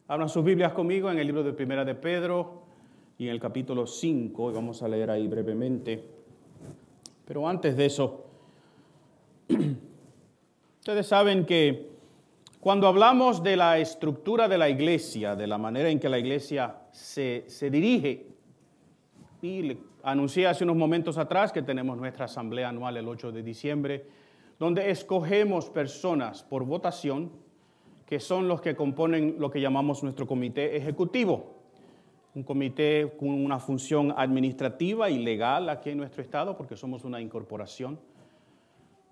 Abran sus Biblias conmigo en el libro de Primera de Pedro y en el capítulo 5, y vamos a leer ahí brevemente. Pero antes de eso, ustedes saben que cuando hablamos de la estructura de la iglesia, de la manera en que la iglesia se dirige, y le anuncié hace unos momentos atrás que tenemos nuestra asamblea anual el 8 de diciembre, donde escogemos personas por votación, que son los que componen lo que llamamos nuestro comité ejecutivo. Un comité con una función administrativa y legal aquí en nuestro estado, porque somos una incorporación.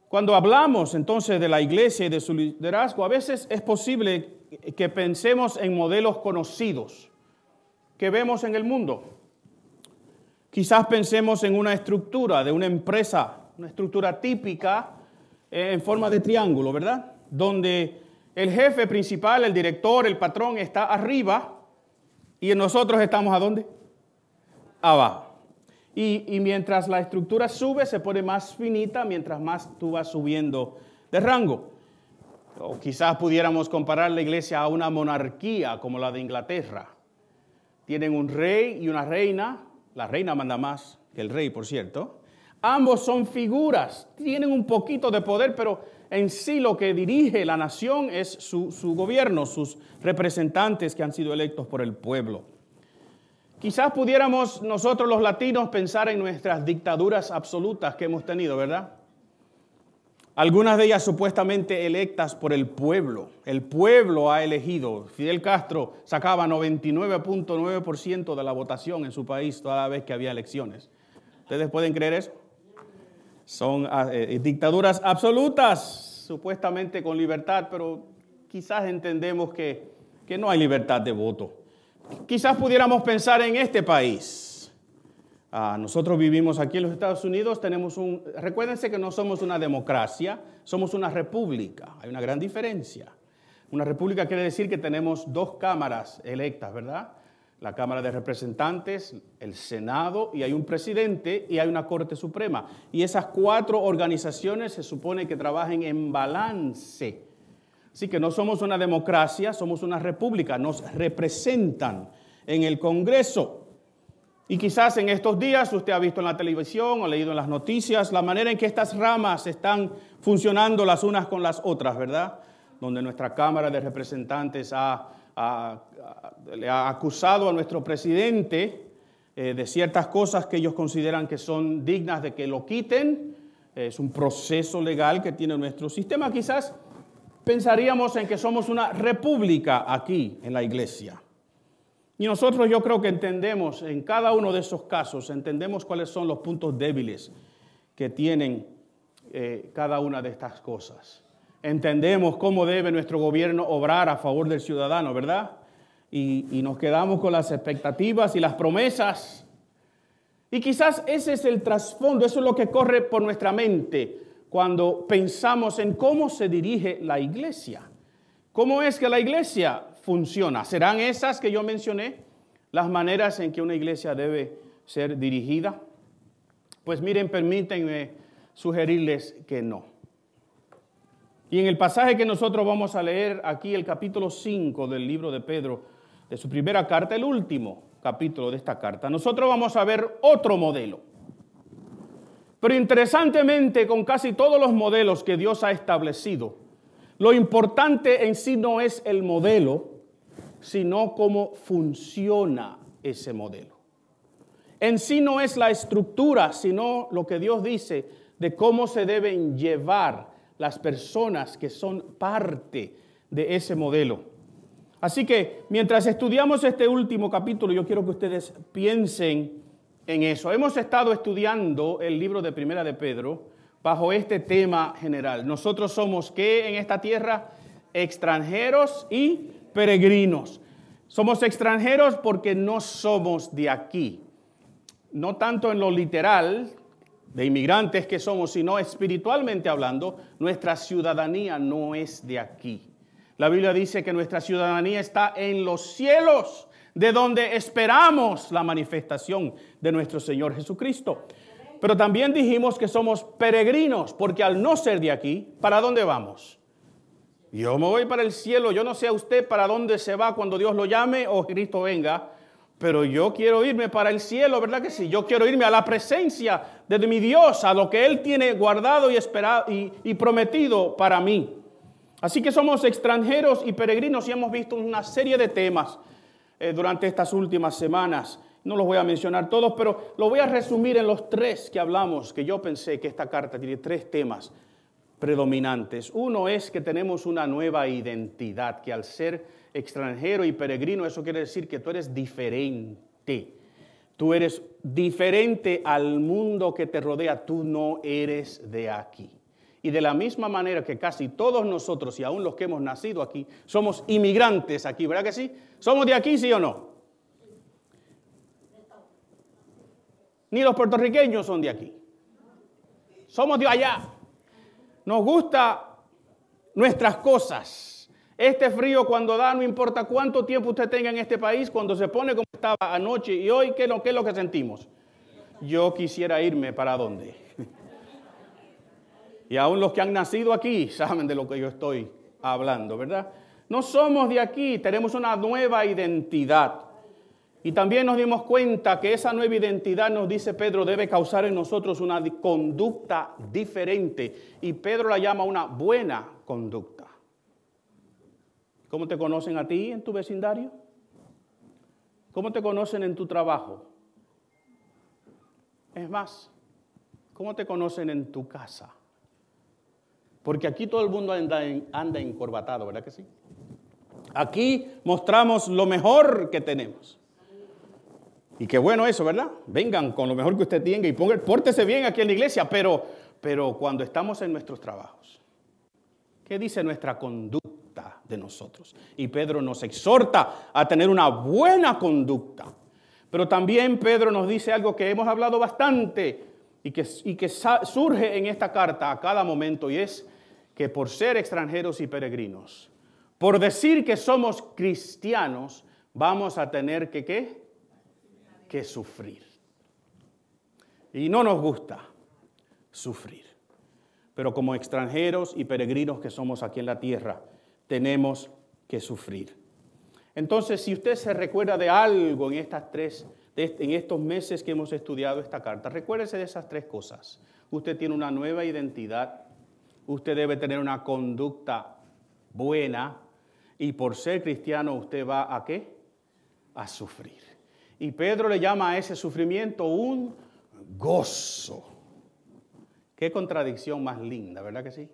Cuando hablamos entonces de la iglesia y de su liderazgo, a veces es posible que pensemos en modelos conocidos que vemos en el mundo. Quizás pensemos en una estructura de una empresa, una estructura típica en forma de triángulo, ¿verdad? Donde el jefe principal, el director, el patrón está arriba y nosotros estamos ¿a dónde? Abajo. Y mientras la estructura sube, se pone más finita mientras más tú vas subiendo de rango. O quizás pudiéramos comparar la iglesia a una monarquía como la de Inglaterra. Tienen un rey y una reina. La reina manda más que el rey, por cierto. Ambos son figuras, tienen un poquito de poder, pero en sí lo que dirige la nación es su gobierno, sus representantes que han sido electos por el pueblo. Quizás pudiéramos nosotros los latinos pensar en nuestras dictaduras absolutas que hemos tenido, ¿verdad? Algunas de ellas supuestamente electas por el pueblo. El pueblo ha elegido. Fidel Castro sacaba 99.9% de la votación en su país toda vez que había elecciones. ¿Ustedes pueden creer eso? Son dictaduras absolutas, supuestamente con libertad, pero quizás entendemos que no hay libertad de voto. Quizás pudiéramos pensar en este país. Nosotros vivimos aquí en los Estados Unidos, recuérdense que no somos una democracia, somos una república, hay una gran diferencia. Una república quiere decir que tenemos dos cámaras electas, ¿verdad? La Cámara de Representantes, el Senado, y hay un presidente y hay una Corte Suprema. Y esas cuatro organizaciones se supone que trabajen en balance. Así que no somos una democracia, somos una república, nos representan en el Congreso. Y quizás en estos días usted ha visto en la televisión o leído en las noticias la manera en que estas ramas están funcionando las unas con las otras, ¿verdad? Donde nuestra Cámara de Representantes le ha acusado a nuestro presidente de ciertas cosas que ellos consideran que son dignas de que lo quiten. Es un proceso legal que tiene nuestro sistema. Quizás pensaríamos en que somos una república aquí en la iglesia. Y nosotros yo creo que entendemos en cada uno de esos casos, entendemos cuáles son los puntos débiles que tienen cada una de estas cosas. Entendemos cómo debe nuestro gobierno obrar a favor del ciudadano, ¿verdad? Y nos quedamos con las expectativas y las promesas. Y quizás ese es el trasfondo, eso es lo que corre por nuestra mente cuando pensamos en cómo se dirige la iglesia. ¿Cómo es que la iglesia funciona? ¿Serán esas que yo mencioné las maneras en que una iglesia debe ser dirigida? Pues miren, permítanme sugerirles que no. Y en el pasaje que nosotros vamos a leer aquí, el capítulo 5 del libro de Pedro, de su primera carta, el último capítulo de esta carta, nosotros vamos a ver otro modelo. Pero interesantemente, con casi todos los modelos que Dios ha establecido, lo importante en sí no es el modelo, sino cómo funciona ese modelo. En sí no es la estructura, sino lo que Dios dice de cómo se deben llevar las personas que son parte de ese modelo. Así que mientras estudiamos este último capítulo, yo quiero que ustedes piensen en eso. Hemos estado estudiando el libro de Primera de Pedro bajo este tema general. Nosotros somos, ¿qué en esta tierra? Extranjeros y peregrinos. Somos extranjeros porque no somos de aquí. No tanto en lo literal, de inmigrantes que somos, sino espiritualmente hablando, nuestra ciudadanía no es de aquí. La Biblia dice que nuestra ciudadanía está en los cielos, de donde esperamos la manifestación de nuestro Señor Jesucristo. Pero también dijimos que somos peregrinos, porque al no ser de aquí, ¿para dónde vamos? Yo me voy para el cielo. Yo no sé a usted para dónde se va cuando Dios lo llame o Cristo venga, pero yo quiero irme para el cielo, ¿verdad que sí? Yo quiero irme a la presencia de mi Dios, a lo que Él tiene guardado y esperado y prometido para mí. Así que somos extranjeros y peregrinos y hemos visto una serie de temas durante estas últimas semanas. No los voy a mencionar todos, pero lo voy a resumir en los 3 que hablamos, que yo pensé que esta carta tiene 3 temas predominantes. Uno es que tenemos una nueva identidad, que al ser extranjero y peregrino, eso quiere decir que tú eres diferente. Tú eres diferente al mundo que te rodea, tú no eres de aquí. Y de la misma manera que casi todos nosotros, y aún los que hemos nacido aquí, somos inmigrantes aquí, ¿verdad que sí? ¿Somos de aquí, sí o no? Ni los puertorriqueños son de aquí. Somos de allá. Nos gustan nuestras cosas. Este frío cuando da, no importa cuánto tiempo usted tenga en este país, cuando se pone como estaba anoche y hoy, ¿qué es lo que sentimos? Yo quisiera irme para dónde. Y aún los que han nacido aquí saben de lo que yo estoy hablando, ¿verdad? No somos de aquí, tenemos una nueva identidad. Y también nos dimos cuenta que esa nueva identidad, nos dice Pedro, debe causar en nosotros una conducta diferente. Y Pedro la llama una buena conducta. ¿Cómo te conocen a ti en tu vecindario? ¿Cómo te conocen en tu trabajo? Es más, ¿cómo te conocen en tu casa? Porque aquí todo el mundo anda encorbatado, ¿verdad que sí? Aquí mostramos lo mejor que tenemos. Y qué bueno eso, ¿verdad? Vengan con lo mejor que usted tenga y pórtese bien aquí en la iglesia, pero cuando estamos en nuestros trabajos, ¿qué dice nuestra conducta de nosotros? Y Pedro nos exhorta a tener una buena conducta. Pero también Pedro nos dice algo que hemos hablado bastante y que surge en esta carta a cada momento, y es que por ser extranjeros y peregrinos, por decir que somos cristianos, vamos a tener que sufrir. Y no nos gusta sufrir. Pero como extranjeros y peregrinos que somos aquí en la tierra, tenemos que sufrir. Entonces, si usted se recuerda de algo en estos meses que hemos estudiado esta carta, recuérdese de esas 3 cosas. Usted tiene una nueva identidad, usted debe tener una conducta buena, y por ser cristiano usted va ¿a qué? A sufrir. Y Pedro le llama a ese sufrimiento un gozo. Qué contradicción más linda, ¿verdad que sí?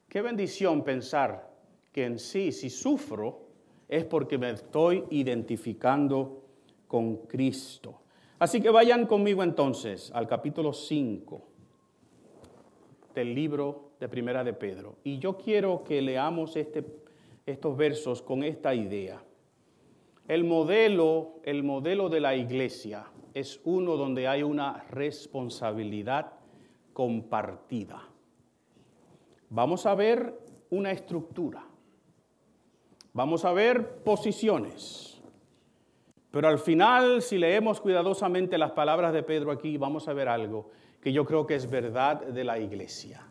Qué bendición pensar que en sí, si sufro, es porque me estoy identificando con Cristo. Así que vayan conmigo entonces al capítulo 5 del libro de Primera de Pedro. Y yo quiero que leamos estos versos con esta idea. El modelo de la iglesia es uno donde hay una responsabilidad compartida. Vamos a ver una estructura. Vamos a ver posiciones. Pero al final, si leemos cuidadosamente las palabras de Pedro aquí, vamos a ver algo que yo creo que es verdad de la iglesia.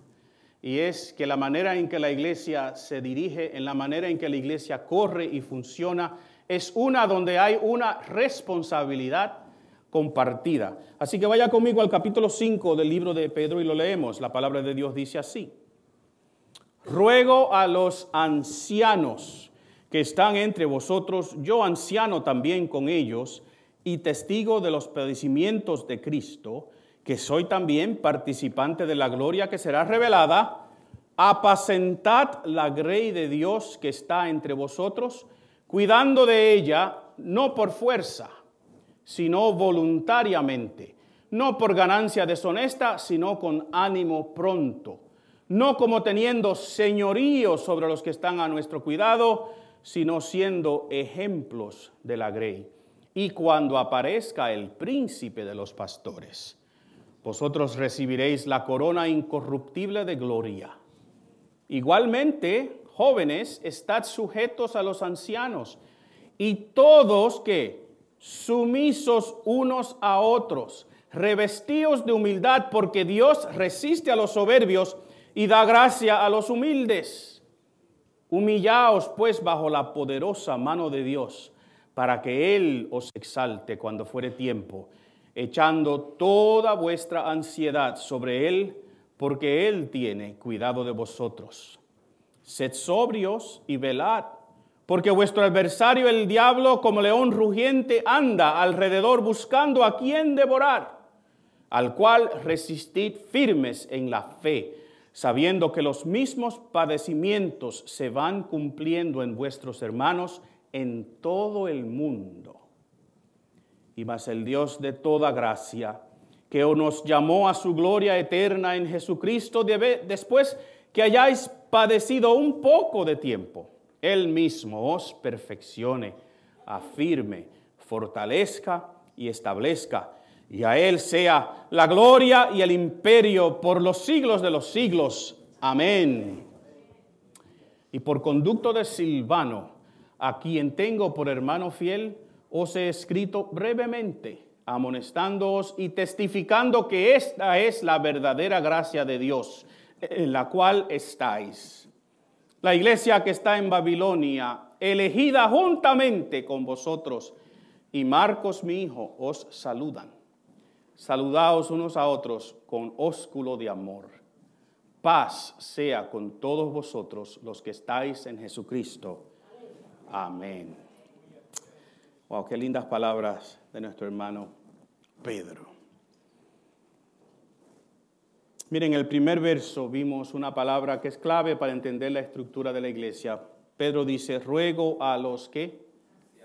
Y es que la manera en que la iglesia se dirige, en la manera en que la iglesia corre y funciona, es una donde hay una responsabilidad compartida. Así que vaya conmigo al capítulo 5 del libro de Pedro y lo leemos. La palabra de Dios dice así: ruego a los ancianos que están entre vosotros, yo anciano también con ellos, y testigo de los padecimientos de Cristo, que soy también participante de la gloria que será revelada, apacentad la grey de Dios que está entre vosotros, cuidando de ella, no por fuerza, sino voluntariamente, no por ganancia deshonesta, sino con ánimo pronto, no como teniendo señorío sobre los que están a nuestro cuidado, sino siendo ejemplos de la grey. Y cuando aparezca el príncipe de los pastores, vosotros recibiréis la corona incorruptible de gloria. Igualmente, jóvenes, estad sujetos a los ancianos, y todos que sumisos unos a otros, revestidos de humildad, porque Dios resiste a los soberbios y da gracia a los humildes. Humillaos pues bajo la poderosa mano de Dios, para que Él os exalte cuando fuere tiempo, echando toda vuestra ansiedad sobre Él, porque Él tiene cuidado de vosotros. Sed sobrios y velad, porque vuestro adversario el diablo, como león rugiente, anda alrededor buscando a quien devorar, al cual resistid firmes en la fe, sabiendo que los mismos padecimientos se van cumpliendo en vuestros hermanos en todo el mundo. Y mas el Dios de toda gracia, que nos llamó a su gloria eterna en Jesucristo, después que hayáis padecido un poco de tiempo, Él mismo os perfeccione, afirme, fortalezca y establezca. Y a Él sea la gloria y el imperio por los siglos de los siglos. Amén. Y por conducto de Silvano, a quien tengo por hermano fiel, os he escrito brevemente, amonestándoos y testificando que esta es la verdadera gracia de Dios, en la cual estáis. La iglesia que está en Babilonia, elegida juntamente con vosotros, y Marcos mi hijo, os saludan. Saludaos unos a otros con ósculo de amor. Paz sea con todos vosotros los que estáis en Jesucristo. Amén. Wow, qué lindas palabras de nuestro hermano Pedro. Miren, en el primer verso vimos una palabra que es clave para entender la estructura de la iglesia. Pedro dice, ruego a los que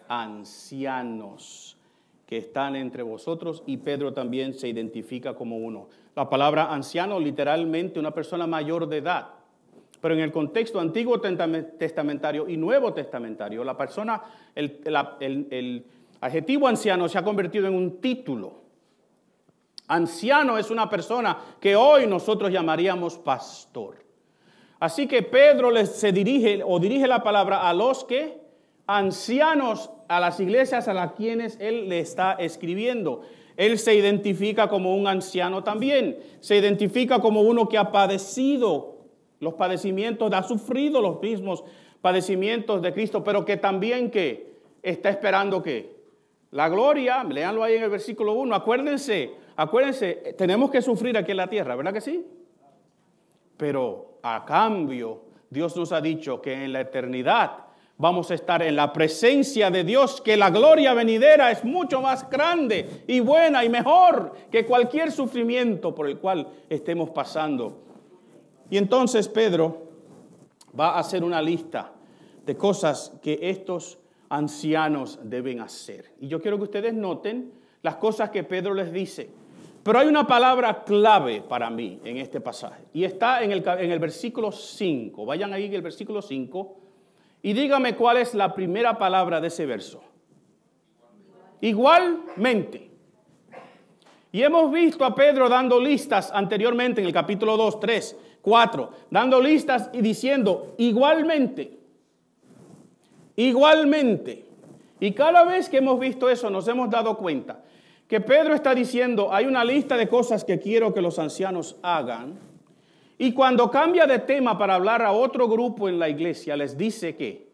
ancianos que están entre vosotros, y Pedro también se identifica como uno. La palabra anciano, literalmente una persona mayor de edad. Pero en el contexto Antiguo Testamentario y Nuevo Testamentario, la persona, el adjetivo anciano se ha convertido en un título. Anciano es una persona que hoy nosotros llamaríamos pastor. Así que Pedro se dirige la palabra a los que ancianos, a las iglesias a las quienes él le está escribiendo. Él se identifica como un anciano también. Se identifica como uno que ha padecido los padecimientos, ha sufrido los mismos padecimientos de Cristo, pero que también que está esperando que la gloria, léanlo ahí en el versículo 1, acuérdense, tenemos que sufrir aquí en la tierra, ¿verdad que sí? Pero a cambio, Dios nos ha dicho que en la eternidad vamos a estar en la presencia de Dios, que la gloria venidera es mucho más grande y buena y mejor que cualquier sufrimiento por el cual estemos pasando. Y entonces Pedro va a hacer una lista de cosas que estos ancianos deben hacer. Y yo quiero que ustedes noten las cosas que Pedro les dice. Pero hay una palabra clave para mí en este pasaje. Y está en el versículo 5. Vayan ahí en el versículo 5. Y dígame cuál es la primera palabra de ese verso. Igualmente. Y hemos visto a Pedro dando listas anteriormente en el capítulo 2, 3, 4. Dando listas y diciendo igualmente. Igualmente. Y cada vez que hemos visto eso nos hemos dado cuenta que Pedro está diciendo hay una lista de cosas que quiero que los ancianos hagan. Y cuando cambia de tema para hablar a otro grupo en la iglesia, les dice que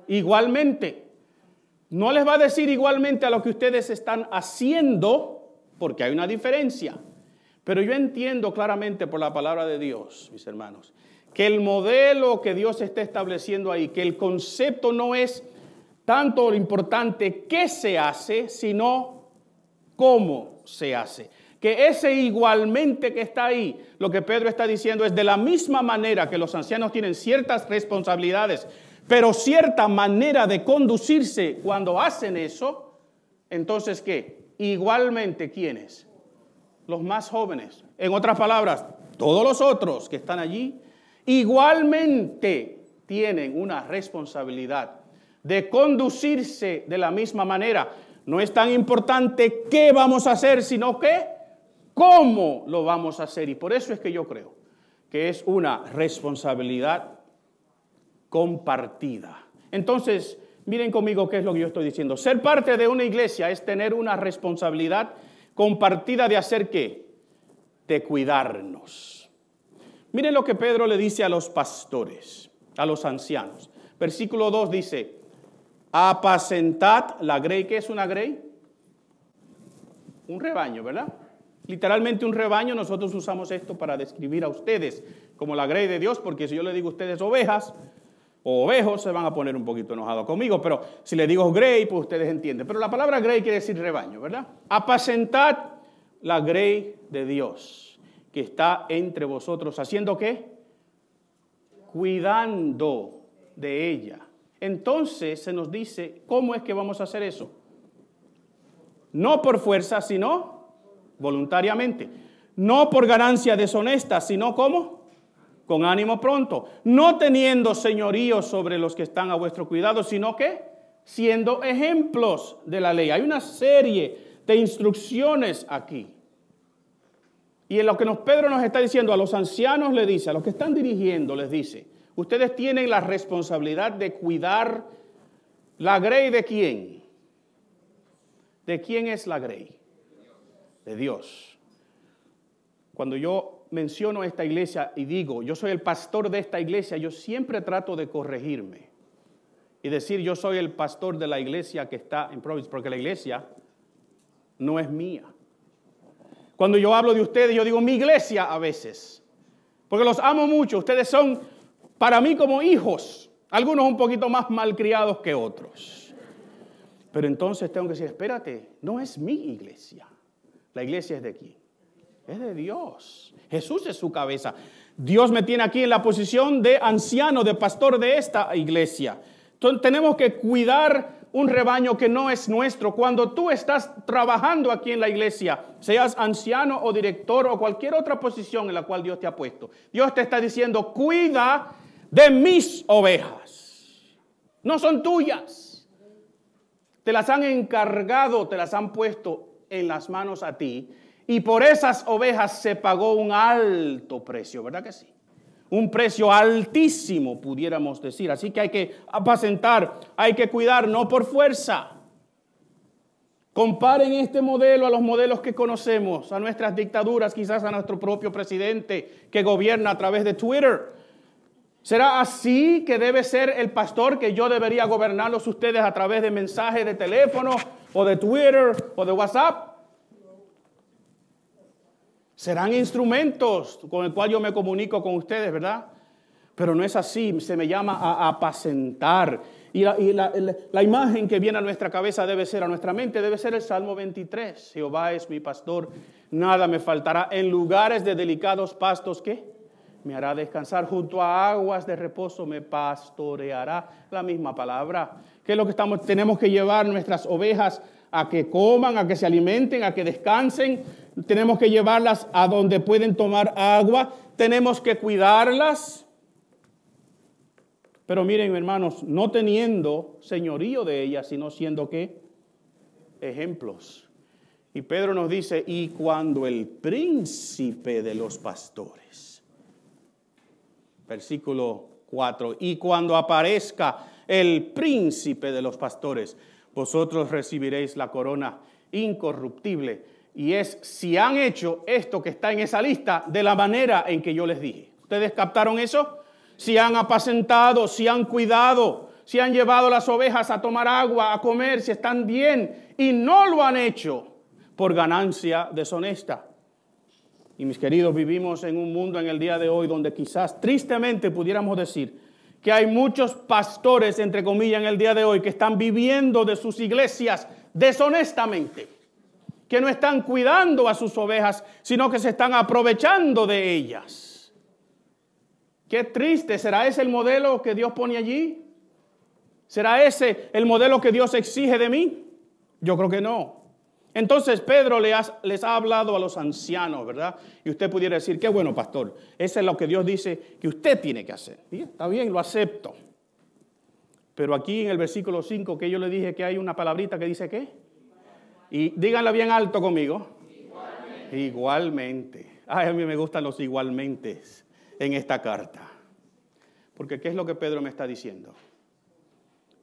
igualmente, no les va a decir igualmente a lo que ustedes están haciendo, porque hay una diferencia. Pero yo entiendo claramente por la palabra de Dios, mis hermanos, que el modelo que Dios está estableciendo ahí, que el concepto no es tanto lo importante qué se hace, sino cómo se hace. Que ese igualmente que está ahí, lo que Pedro está diciendo es de la misma manera que los ancianos tienen ciertas responsabilidades, pero cierta manera de conducirse cuando hacen eso, entonces ¿qué? Igualmente, ¿quiénes? Los más jóvenes. En otras palabras, todos los otros que están allí, igualmente tienen una responsabilidad de conducirse de la misma manera. No es tan importante qué vamos a hacer, sino que cómo lo vamos a hacer. Y por eso es que yo creo que es una responsabilidad compartida. Entonces, miren conmigo qué es lo que yo estoy diciendo. Ser parte de una iglesia es tener una responsabilidad compartida de hacer ¿qué? De cuidarnos. Miren lo que Pedro le dice a los pastores. a los ancianos. Versículo 2 dice, apacentad la grey. ¿Qué es una grey? Un rebaño, ¿verdad? Literalmente un rebaño. Nosotros usamos esto para describir a ustedes como la grey de Dios, porque si yo le digo a ustedes ovejas o ovejos, se van a poner un poquito enojados conmigo, pero si le digo grey, pues ustedes entienden. Pero la palabra grey quiere decir rebaño, ¿verdad? Apacentad la grey de Dios que está entre vosotros. ¿Haciendo qué? Cuidando de ella. Entonces se nos dice, ¿cómo es que vamos a hacer eso? No por fuerza, sino voluntariamente. No por ganancia deshonesta, sino ¿cómo? Con ánimo pronto. No teniendo señorío sobre los que están a vuestro cuidado, sino que siendo ejemplos de la ley. Hay una serie de instrucciones aquí. Y en lo que Pedro nos está diciendo, a los ancianos le dice, a los que están dirigiendo les dice, ustedes tienen la responsabilidad de cuidar la grey de quién. ¿De quién es la grey? De Dios. Cuando yo menciono esta iglesia y digo, yo soy el pastor de esta iglesia, yo siempre trato de corregirme y decir, yo soy el pastor de la iglesia que está en Providence, porque la iglesia no es mía. Cuando yo hablo de ustedes, yo digo mi iglesia a veces, porque los amo mucho. Ustedes son para mí como hijos, algunos un poquito más malcriados que otros. Pero entonces tengo que decir, espérate, no es mi iglesia. La iglesia es de quién? Es de Dios. Jesús es su cabeza. Dios me tiene aquí en la posición de anciano, de pastor de esta iglesia. Entonces tenemos que cuidar un rebaño que no es nuestro. Cuando tú estás trabajando aquí en la iglesia, seas anciano o director o cualquier otra posición en la cual Dios te ha puesto, Dios te está diciendo, cuida de mis ovejas. No son tuyas. Te las han encargado, te las han puesto en las manos a ti. Y por esas ovejas se pagó un alto precio, ¿verdad que sí? Un precio altísimo, pudiéramos decir. Así que hay que apacentar, hay que cuidar, no por fuerza. Comparen este modelo a los modelos que conocemos, a nuestras dictaduras, quizás a nuestro propio presidente que gobierna a través de Twitter. ¿Será así que debe ser el pastor, que yo debería gobernarlos ustedes a través de mensajes de teléfono o de Twitter o de WhatsApp? Serán instrumentos con el cual yo me comunico con ustedes, ¿verdad? Pero no es así, se me llama a apacentar. Y la imagen que viene a nuestra cabeza debe ser, a nuestra mente, debe ser el Salmo 23. Jehová es mi pastor, nada me faltará. En lugares de delicados pastos, ¿qué? Me hará descansar, junto a aguas de reposo me pastoreará. La misma palabra. ¿Qué es lo que tenemos que llevar nuestras ovejas? A que coman, a que se alimenten, a que descansen. Tenemos que llevarlas a donde pueden tomar agua. Tenemos que cuidarlas. Pero miren, hermanos, no teniendo señorío de ellas, sino siendo ¿qué? Ejemplos. Y Pedro nos dice, y cuando el príncipe de los pastores, versículo 4, y cuando aparezca el príncipe de los pastores, vosotros recibiréis la corona incorruptible. Y es si han hecho esto que está en esa lista de la manera en que yo les dije. ¿Ustedes captaron eso? Si han apacentado, si han cuidado, si han llevado las ovejas a tomar agua, a comer, si están bien. Y no lo han hecho por ganancia deshonesta. Y mis queridos, vivimos en un mundo en el día de hoy donde quizás tristemente pudiéramos decir que hay muchos pastores, entre comillas, en el día de hoy que están viviendo de sus iglesias deshonestamente, que no están cuidando a sus ovejas, sino que se están aprovechando de ellas. Qué triste. ¿Será ese el modelo que Dios pone allí? ¿Será ese el modelo que Dios exige de mí? Yo creo que no. Entonces Pedro les ha hablado a los ancianos, ¿verdad? Y usted pudiera decir, qué bueno, pastor, eso es lo que Dios dice que usted tiene que hacer. ¿Sí? Está bien, lo acepto. Pero aquí en el versículo 5 que yo le dije que hay una palabrita que dice ¿qué? Y díganla bien alto conmigo. Igualmente. Igualmente. Ay, a mí me gustan los igualmente en esta carta. Porque ¿qué es lo que Pedro me está diciendo?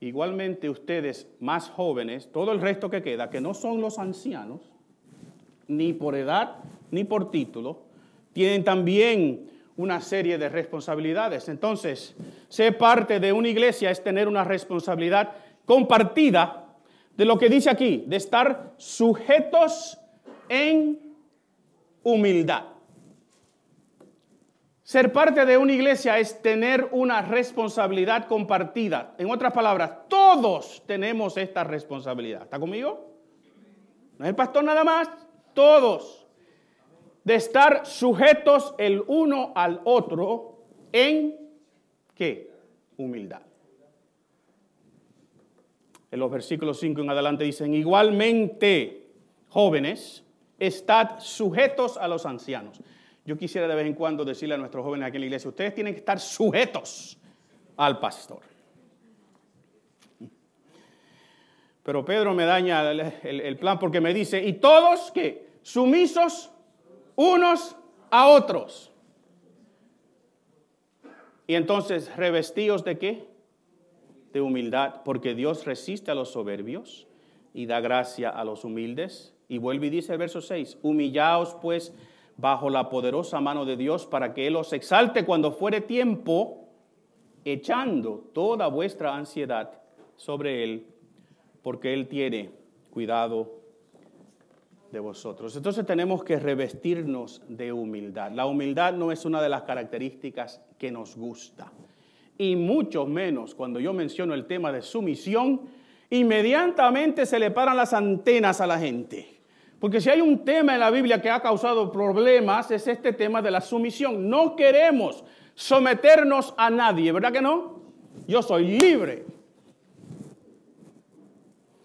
Igualmente ustedes más jóvenes, todo el resto que queda, que no son los ancianos, ni por edad, ni por título, tienen también una serie de responsabilidades. Entonces, ser parte de una iglesia es tener una responsabilidad compartida de lo que dice aquí, de estar sujetos en humildad. Ser parte de una iglesia es tener una responsabilidad compartida. En otras palabras, todos tenemos esta responsabilidad. ¿Está conmigo? No es el pastor nada más, todos. De estar sujetos el uno al otro en ¿qué? Humildad. En los versículos 5 en adelante dicen, igualmente, jóvenes, estad sujetos a los ancianos. Yo quisiera de vez en cuando decirle a nuestros jóvenes aquí en la iglesia, ustedes tienen que estar sujetos al pastor. Pero Pedro me daña el plan porque me dice, y todos, ¿qué? Sumisos unos a otros. Y entonces, ¿revestidos de qué? De humildad, porque Dios resiste a los soberbios y da gracia a los humildes. Y vuelve y dice el verso 6, humillaos pues bajo la poderosa mano de Dios para que Él os exalte cuando fuere tiempo, echando toda vuestra ansiedad sobre Él, porque Él tiene cuidado de vosotros. Entonces tenemos que revestirnos de humildad. La humildad no es una de las características que nos gusta. Y mucho menos cuando yo menciono el tema de sumisión, inmediatamente se le paran las antenas a la gente. Porque si hay un tema en la Biblia que ha causado problemas, es este tema de la sumisión. No queremos someternos a nadie, ¿verdad que no? Yo soy libre.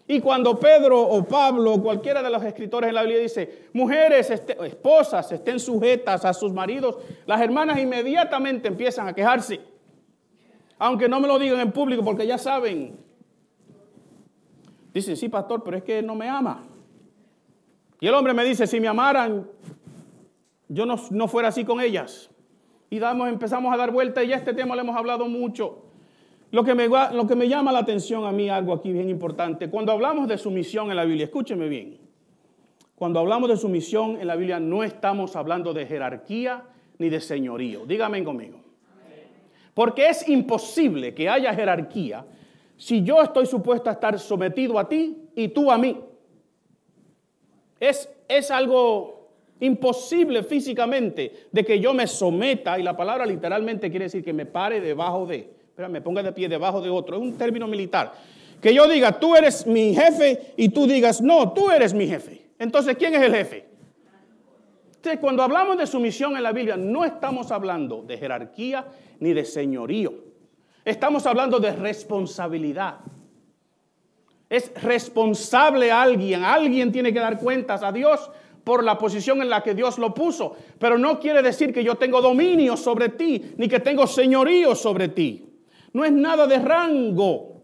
Y cuando Pedro o Pablo o cualquiera de los escritores en la Biblia dice, mujeres, esposas, estén sujetas a sus maridos, las hermanas inmediatamente empiezan a quejarse. Aunque no me lo digan en público porque ya saben. Dicen, sí, pastor, pero es que él no me ama. Y el hombre me dice, si me amaran, yo no fuera así con ellas. Y empezamos a dar vuelta y ya este tema lo hemos hablado mucho. Lo que me llama la atención a mí, algo aquí bien importante, cuando hablamos de sumisión en la Biblia, escúcheme bien. Cuando hablamos de sumisión en la Biblia no estamos hablando de jerarquía ni de señorío. Dígame conmigo. Porque es imposible que haya jerarquía si yo estoy supuesto a estar sometido a ti y tú a mí. Es algo imposible físicamente de que yo me someta, y la palabra literalmente quiere decir que me pare debajo de, me ponga de pie debajo de otro, es un término militar. Que yo diga, tú eres mi jefe, y tú digas, no, tú eres mi jefe. Entonces, ¿quién es el jefe? Entonces, cuando hablamos de sumisión en la Biblia, no estamos hablando de jerarquía ni de señorío. Estamos hablando de responsabilidad. Es responsable alguien tiene que dar cuentas a Dios por la posición en la que Dios lo puso. Pero no quiere decir que yo tengo dominio sobre ti, ni que tengo señorío sobre ti. No es nada de rango.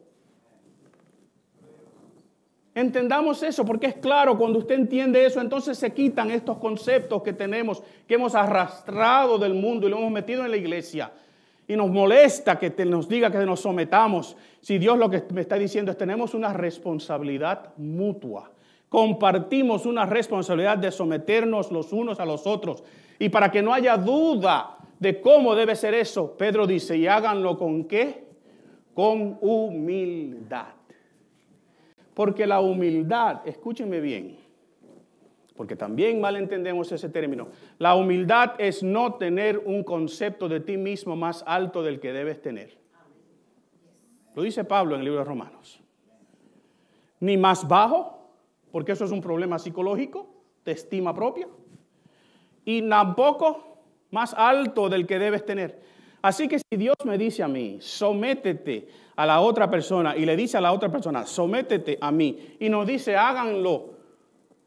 Entendamos eso, porque es claro, cuando usted entiende eso, entonces se quitan estos conceptos que tenemos, que hemos arrastrado del mundo y lo hemos metido en la iglesia. Y nos molesta que nos diga que nos sometamos. Si Dios lo que me está diciendo es tenemos una responsabilidad mutua. Compartimos una responsabilidad de someternos los unos a los otros. Y para que no haya duda de cómo debe ser eso, Pedro dice, y háganlo ¿con qué? Con humildad. Porque la humildad, escúchenme bien, porque también mal entendemos ese término. La humildad es no tener un concepto de ti mismo más alto del que debes tener. Lo dice Pablo en el libro de Romanos. Ni más bajo, porque eso es un problema psicológico, de estima propia. Y tampoco más alto del que debes tener. Así que si Dios me dice a mí, sométete a la otra persona, y le dice a la otra persona, sométete a mí, y nos dice, háganlo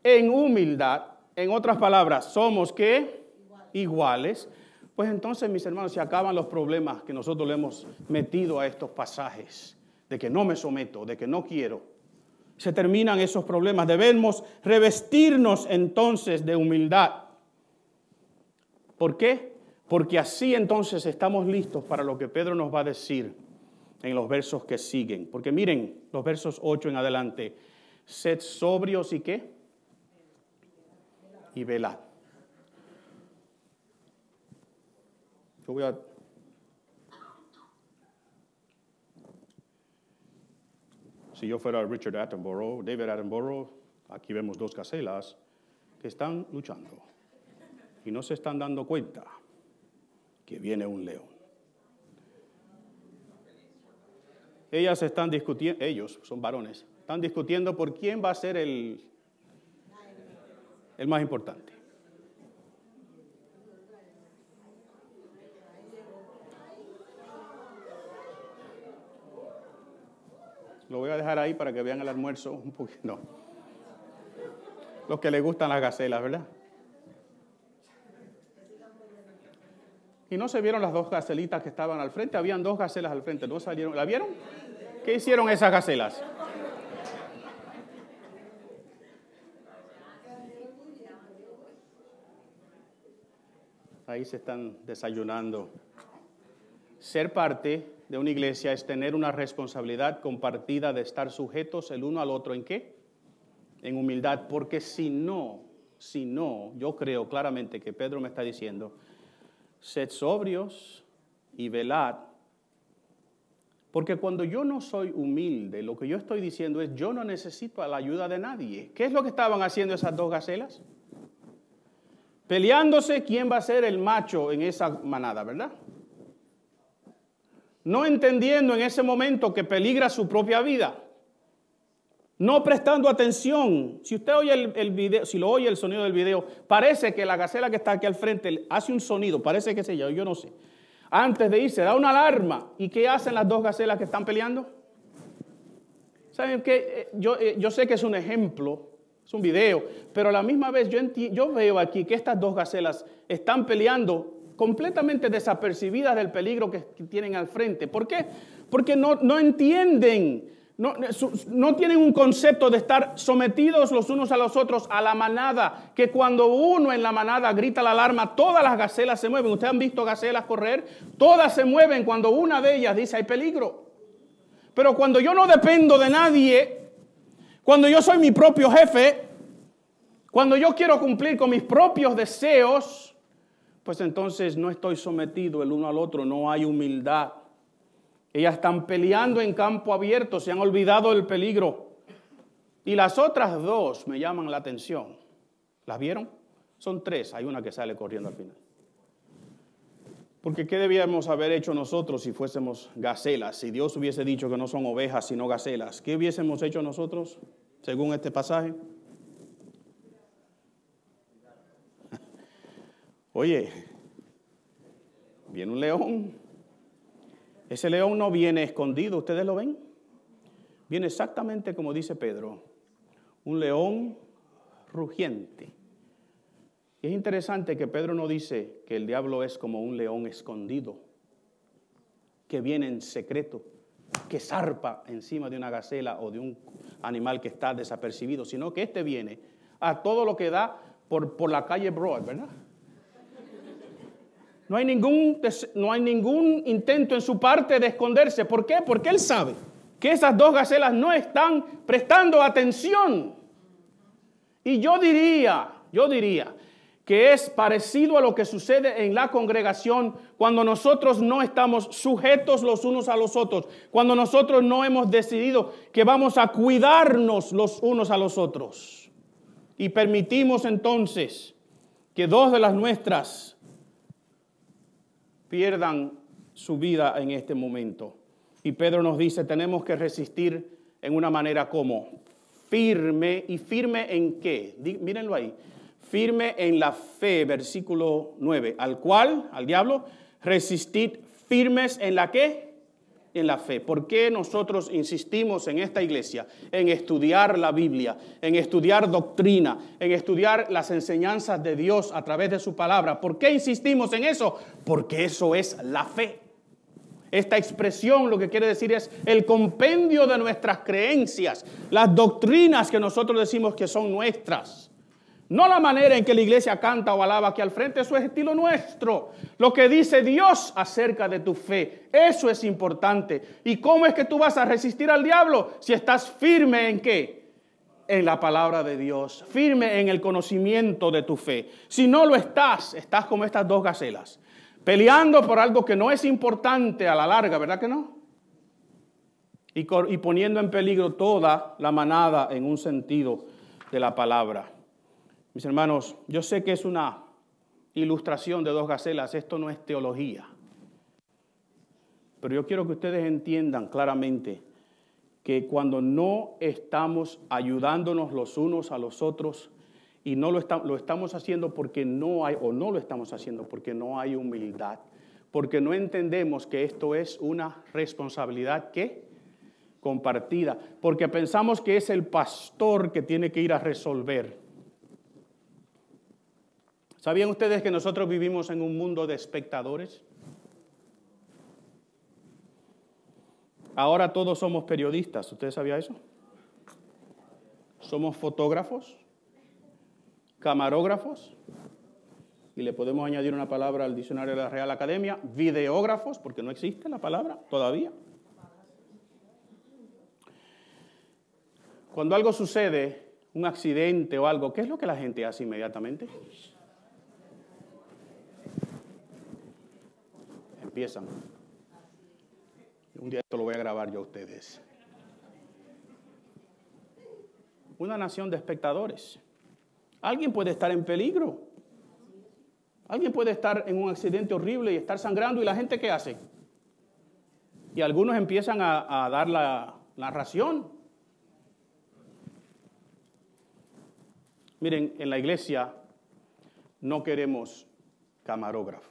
en humildad, en otras palabras, somos ¿qué? Iguales. Pues entonces, mis hermanos, se acaban los problemas que nosotros le hemos metido a estos pasajes, de que no me someto, de que no quiero. Se terminan esos problemas. Debemos revestirnos entonces de humildad. ¿Por qué? Porque así entonces estamos listos para lo que Pedro nos va a decir en los versos que siguen. Porque miren, los versos 8 en adelante. Sed sobrios y ¿qué? Y velad. Si yo fuera Richard Attenborough, David Attenborough, aquí vemos dos gacelas que están luchando y no se están dando cuenta que viene un león. Ellas están discutiendo, ellos son varones, están discutiendo por quién va a ser el más importante. Lo voy a dejar ahí para que vean el almuerzo un poquito. No. Los que les gustan las gacelas, ¿verdad? Y no se vieron las dos gacelitas que estaban al frente. Habían dos gacelas al frente. ¿No salieron? ¿La vieron? ¿Qué hicieron esas gacelas? Ahí se están desayunando. Ser parte de una iglesia es tener una responsabilidad compartida de estar sujetos el uno al otro. ¿En qué? En humildad. Porque si no, yo creo claramente que Pedro me está diciendo, sed sobrios y velad. Porque cuando yo no soy humilde, lo que yo estoy diciendo es, yo no necesito la ayuda de nadie. ¿Qué es lo que estaban haciendo esas dos gacelas? Peleándose quién va a ser el macho en esa manada, ¿verdad? No entendiendo en ese momento que peligra su propia vida. No prestando atención. Si usted oye el video, si lo oye el sonido del video, parece que la gacela que está aquí al frente hace un sonido, parece que se llama, yo no sé. Antes de irse, da una alarma. ¿Y qué hacen las dos gacelas que están peleando? ¿Saben qué? Yo sé que es un ejemplo, es un video, pero a la misma vez yo veo aquí que estas dos gacelas están peleando completamente desapercibidas del peligro que tienen al frente. ¿Por qué? Porque no entienden, no tienen un concepto de estar sometidos los unos a los otros a la manada, que cuando uno en la manada grita la alarma, todas las gacelas se mueven. ¿Ustedes han visto gacelas correr? Todas se mueven cuando una de ellas dice hay peligro. Pero cuando yo no dependo de nadie, cuando yo soy mi propio jefe, cuando yo quiero cumplir con mis propios deseos, pues entonces no estoy sometido el uno al otro, no hay humildad. Ellas están peleando en campo abierto, se han olvidado del peligro. Y las otras dos me llaman la atención. ¿Las vieron? Son tres, hay una que sale corriendo al final. Porque ¿qué debíamos haber hecho nosotros si fuésemos gacelas? Si Dios hubiese dicho que no son ovejas sino gacelas, ¿qué hubiésemos hecho nosotros según este pasaje? Oye, viene un león. Ese león no viene escondido, ¿ustedes lo ven? Viene exactamente como dice Pedro, un león rugiente. Y es interesante que Pedro no dice que el diablo es como un león escondido, que viene en secreto, que zarpa encima de una gacela o de un animal que está desapercibido, sino que este viene a todo lo que da por la calle Broad, ¿verdad? No hay ningún intento en su parte de esconderse. ¿Por qué? Porque él sabe que esas dos gacelas no están prestando atención. Y yo diría que es parecido a lo que sucede en la congregación cuando nosotros no estamos sujetos los unos a los otros, cuando nosotros no hemos decidido que vamos a cuidarnos los unos a los otros. Y permitimos entonces que dos de las nuestras pierdan su vida en este momento. Y Pedro nos dice, tenemos que resistir en una manera como firme. ¿Y firme en qué? Mírenlo ahí. Firme en la fe, versículo 9. Al cual, al diablo, resistid firmes en la ¿qué? En la fe. ¿Por qué nosotros insistimos en esta iglesia en estudiar la Biblia, en estudiar doctrina, en estudiar las enseñanzas de Dios a través de su palabra? ¿Por qué insistimos en eso? Porque eso es la fe. Esta expresión lo que quiere decir es el compendio de nuestras creencias, las doctrinas que nosotros decimos que son nuestras. No la manera en que la iglesia canta o alaba aquí al frente, eso es estilo nuestro. Lo que dice Dios acerca de tu fe, eso es importante. ¿Y cómo es que tú vas a resistir al diablo si estás firme en qué? En la palabra de Dios, firme en el conocimiento de tu fe. Si no lo estás como estas dos gacelas, Peleando por algo que no es importante a la larga, ¿verdad que no? Y poniendo en peligro toda la manada en un sentido de la palabra. Mis hermanos, yo sé que es una ilustración de dos gacelas, esto no es teología. Pero yo quiero que ustedes entiendan claramente que cuando no estamos ayudándonos los unos a los otros y no lo estamos haciendo porque no hay, o no lo estamos haciendo porque no hay humildad, porque no entendemos que esto es una responsabilidad que compartida, porque pensamos que es el pastor que tiene que ir a resolver. ¿Sabían ustedes que nosotros vivimos en un mundo de espectadores? Ahora todos somos periodistas, ¿usted sabía eso? Somos fotógrafos, camarógrafos, y le podemos añadir una palabra al diccionario de la Real Academia, videógrafos, porque no existe la palabra todavía. Cuando algo sucede, un accidente o algo, ¿qué es lo que la gente hace inmediatamente? Empiezan. Un día esto lo voy a grabar yo a ustedes. Una nación de espectadores. Alguien puede estar en peligro. Alguien puede estar en un accidente horrible y estar sangrando. ¿Y la gente qué hace? Y algunos empiezan a dar la narración. Miren, en la iglesia no queremos camarógrafos.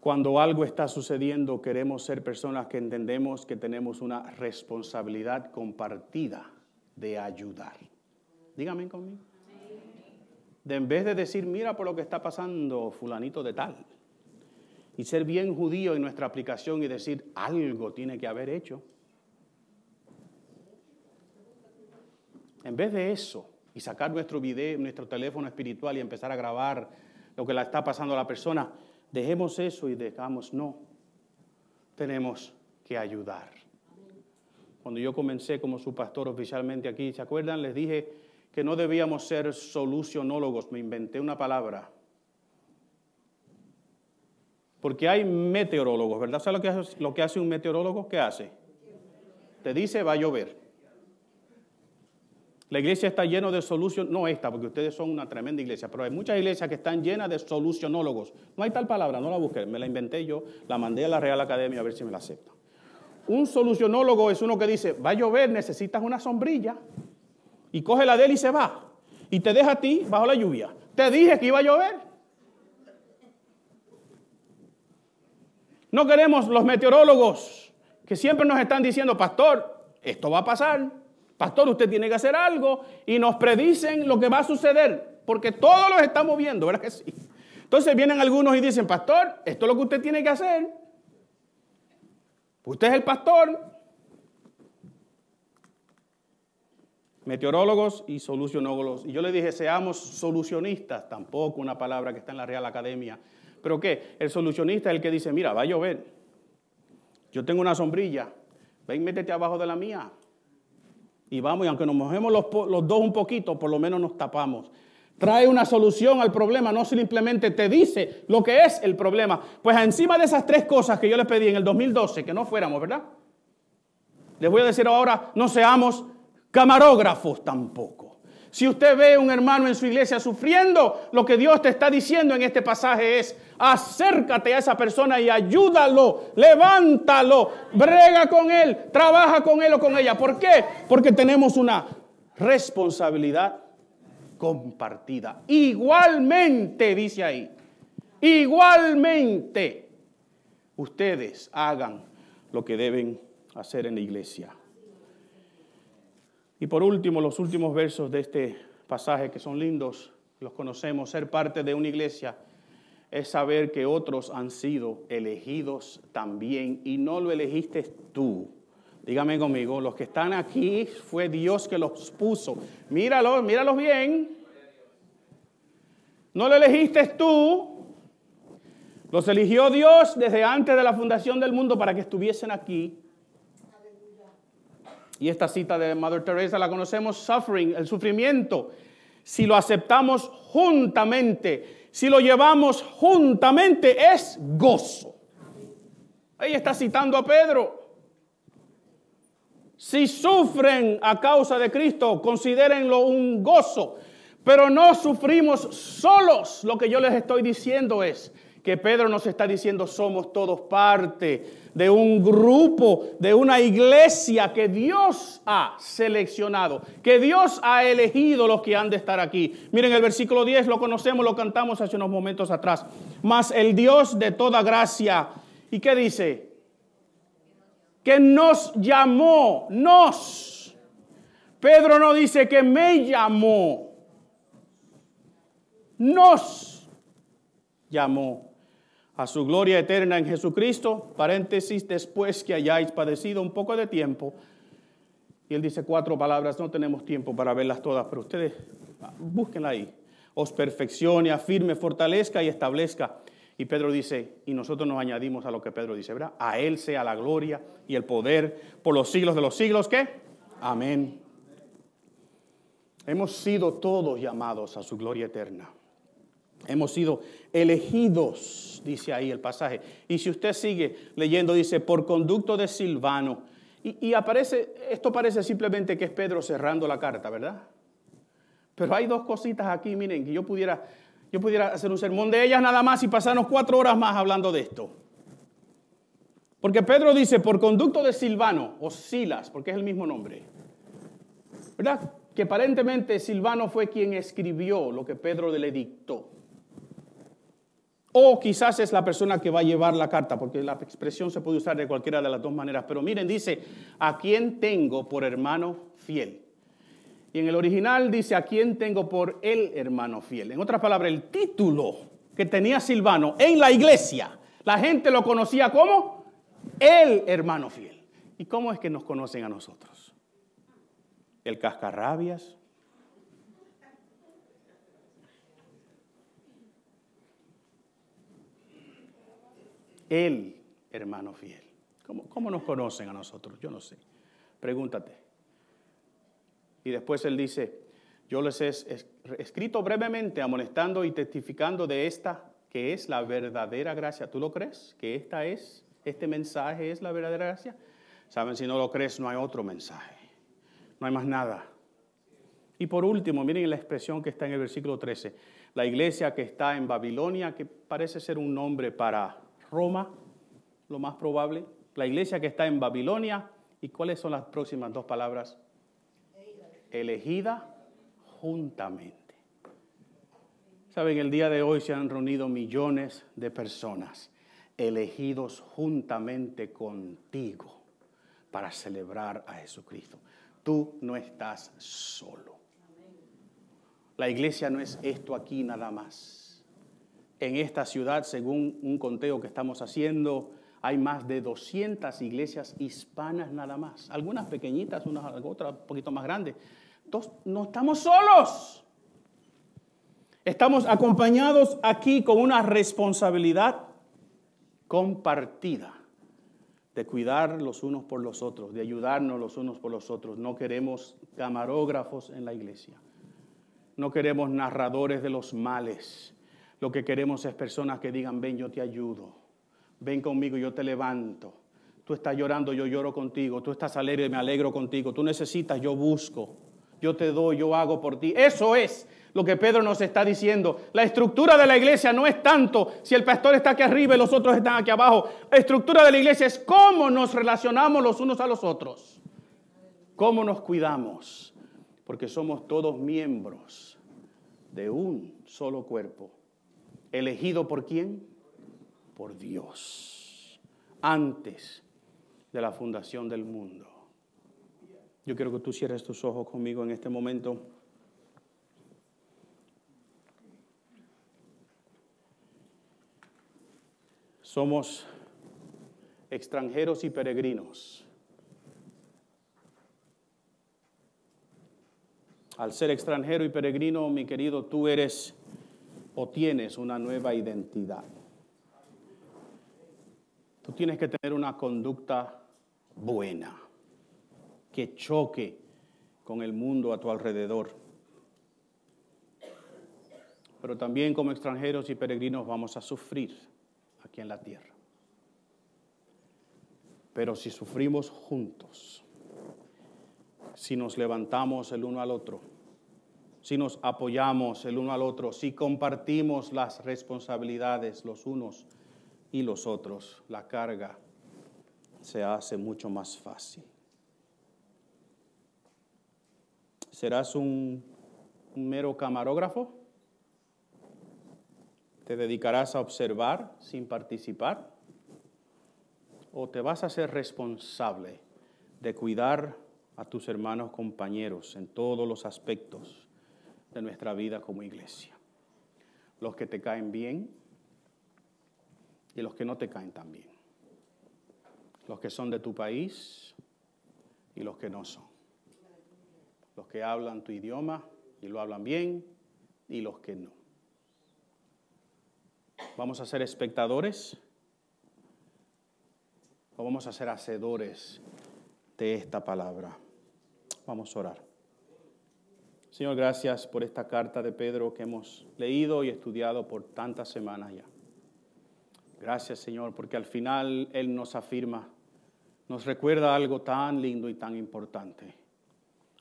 Cuando algo está sucediendo, queremos ser personas que entendemos que tenemos una responsabilidad compartida de ayudar. Díganme conmigo. De en vez de decir, mira por lo que está pasando fulanito de tal, y ser bien judío en nuestra aplicación y decir, algo tiene que haber hecho. En vez de eso, y sacar nuestro video, nuestro teléfono espiritual y empezar a grabar lo que le está pasando a la persona, dejemos eso y dejamos, no, tenemos que ayudar. Cuando yo comencé como su pastor oficialmente aquí, ¿se acuerdan? Les dije que no debíamos ser solucionólogos, me inventé una palabra. Porque hay meteorólogos, ¿verdad? ¿Sabes lo que hace un meteorólogo? ¿Qué hace? Te dice, va a llover. La iglesia está llena de soluciones, no esta, porque ustedes son una tremenda iglesia, pero hay muchas iglesias que están llenas de solucionólogos. No hay tal palabra, no la busqué, me la inventé yo, la mandé a la Real Academia a ver si me la aceptan. Un solucionólogo es uno que dice, va a llover, necesitas una sombrilla, y coge la de él y se va, y te deja a ti bajo la lluvia. Te dije que iba a llover. No queremos los meteorólogos que siempre nos están diciendo, pastor, esto va a pasar. Pastor, usted tiene que hacer algo y nos predicen lo que va a suceder, porque todos los estamos viendo, ¿verdad que sí? Entonces vienen algunos y dicen, pastor, esto es lo que usted tiene que hacer. Usted es el pastor. Meteorólogos y solucionólogos. Y yo le dije, seamos solucionistas, tampoco una palabra que está en la Real Academia. ¿Pero qué? El solucionista es el que dice, mira, va a llover. Yo tengo una sombrilla, ven, métete abajo de la mía. Y vamos, y aunque nos mojemos los dos un poquito, por lo menos nos tapamos. Trae una solución al problema, no simplemente te dice lo que es el problema. Pues encima de esas tres cosas que yo les pedí en el 2012, que no fuéramos, ¿verdad? Les voy a decir ahora, no seamos camarógrafos tampoco. Si usted ve a un hermano en su iglesia sufriendo, lo que Dios te está diciendo en este pasaje es, acércate a esa persona y ayúdalo, levántalo, brega con él, trabaja con él o con ella. ¿Por qué? Porque tenemos una responsabilidad compartida. Igualmente, dice ahí, igualmente, ustedes hagan lo que deben hacer en la iglesia. Y por último, los últimos versos de este pasaje que son lindos, los conocemos. Ser parte de una iglesia es saber que otros han sido elegidos también y no lo elegiste tú. Dígame conmigo, los que están aquí fue Dios que los puso. Míralos bien. No lo elegiste tú. Los eligió Dios desde antes de la fundación del mundo para que estuviesen aquí. Y esta cita de Mother Teresa la conocemos, suffering, el sufrimiento. si lo aceptamos juntamente, si lo llevamos juntamente, es gozo. Ahí está citando a Pedro. Si sufren a causa de Cristo, considérenlo un gozo. Pero no sufrimos solos. Lo que yo les estoy diciendo es que Pedro nos está diciendo somos todos parte de un grupo, de una iglesia que Dios ha seleccionado, que Dios ha elegido los que han de estar aquí. Miren el versículo 10, lo conocemos, lo cantamos hace unos momentos atrás. Mas el Dios de toda gracia, ¿y qué dice? Que nos llamó, nos. Pedro no dice que me llamó, nos llamó a su gloria eterna en Jesucristo, paréntesis, después que hayáis padecido un poco de tiempo. Y él dice 4 palabras, no tenemos tiempo para verlas todas, pero ustedes búsquenla ahí. Os perfeccione, afirme, fortalezca y establezca. Y Pedro dice, y nosotros nos añadimos a lo que Pedro dice, ¿verdad? A él sea la gloria y el poder por los siglos de los siglos, ¿qué? Amén. Hemos sido todos llamados a su gloria eterna. Hemos sido elegidos, dice ahí el pasaje. Y si usted sigue leyendo, dice, por conducto de Silvano. Y aparece, esto parece simplemente que es Pedro cerrando la carta, ¿verdad? Pero hay 2 cositas aquí, miren, que yo pudiera hacer un sermón de ellas nada más y pasarnos 4 horas más hablando de esto. Porque Pedro dice, por conducto de Silvano, o Silas, porque es el mismo nombre, ¿verdad? Que aparentemente Silvano fue quien escribió lo que Pedro le dictó. O quizás es la persona que va a llevar la carta, porque la expresión se puede usar de cualquiera de las 2 maneras. Pero miren, dice, a quien tengo por hermano fiel. Y en el original dice, a quien tengo por el hermano fiel. En otras palabras, el título que tenía Silvano en la iglesia, la gente lo conocía como el hermano fiel. ¿Y cómo es que nos conocen a nosotros? El cascarrabias. El hermano fiel. ¿Cómo nos conocen a nosotros? Yo no sé. Pregúntate. Y después él dice, yo les he escrito brevemente, amonestando y testificando de esta, que es la verdadera gracia. ¿Tú lo crees? ¿Que este mensaje es la verdadera gracia? Saben, si no lo crees, no hay otro mensaje. No hay más nada. Y por último, miren la expresión que está en el versículo 13. La iglesia que está en Babilonia, que parece ser un nombre para Roma, lo más probable. La iglesia que está en Babilonia. ¿Y cuáles son las próximas 2 palabras? Elegida juntamente. Saben, el día de hoy se han reunido millones de personas elegidos juntamente contigo para celebrar a Jesucristo. Tú no estás solo. La iglesia no es esto aquí nada más. En esta ciudad, según un conteo que estamos haciendo, hay más de 200 iglesias hispanas nada más. Algunas pequeñitas, otras un poquito más grandes. Entonces, no estamos solos. Estamos acompañados aquí con una responsabilidad compartida de cuidar los unos por los otros, de ayudarnos los unos por los otros. No queremos camarógrafos en la iglesia. No queremos narradores de los males. Lo que queremos es personas que digan, ven, yo te ayudo. Ven conmigo, yo te levanto. Tú estás llorando, yo lloro contigo. Tú estás alegre, me alegro contigo. Tú necesitas, yo busco. Yo te doy, yo hago por ti. Eso es lo que Pedro nos está diciendo. La estructura de la iglesia no es tanto si el pastor está aquí arriba y los otros están aquí abajo. La estructura de la iglesia es cómo nos relacionamos los unos a los otros. Cómo nos cuidamos. Porque somos todos miembros de un solo cuerpo. ¿Elegido por quién? Por Dios. Antes de la fundación del mundo. Yo quiero que tú cierres tus ojos conmigo en este momento. Somos extranjeros y peregrinos. Al ser extranjero y peregrino, mi querido, tú eres o tienes una nueva identidad. Tú tienes que tener una conducta buena, que choque con el mundo a tu alrededor. pero también como extranjeros y peregrinos vamos a sufrir aquí en la tierra. Pero si sufrimos juntos, si nos levantamos el uno al otro, si nos apoyamos el uno al otro, si compartimos las responsabilidades los unos y los otros, la carga se hace mucho más fácil. ¿Serás un mero camarógrafo? ¿Te dedicarás a observar sin participar? ¿O te vas a ser responsable de cuidar a tus hermanos compañeros en todos los aspectos de nuestra vida como iglesia? Los que te caen bien y los que no te caen tan bien. Los que son de tu país y los que no son. Los que hablan tu idioma y lo hablan bien y los que no. ¿Vamos a ser espectadores o vamos a ser hacedores de esta palabra? Vamos a orar. Señor, gracias por esta carta de Pedro que hemos leído y estudiado por tantas semanas ya. Gracias, Señor, porque al final Él nos afirma, nos recuerda algo tan lindo y tan importante.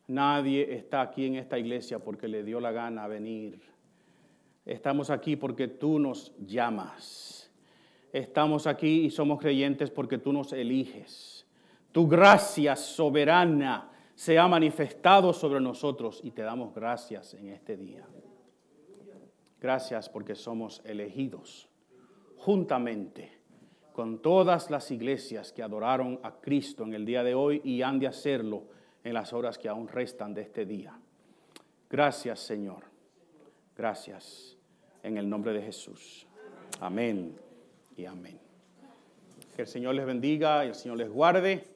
Nadie está aquí en esta iglesia porque le dio la gana venir. Estamos aquí porque tú nos llamas. Estamos aquí y somos creyentes porque tú nos eliges. Tu gracia soberana se ha manifestado sobre nosotros y te damos gracias en este día. Gracias porque somos elegidos juntamente con todas las iglesias que adoraron a Cristo en el día de hoy y han de hacerlo en las horas que aún restan de este día. Gracias, Señor. Gracias. En el nombre de Jesús. Amén y amén. Que el Señor les bendiga y el Señor les guarde.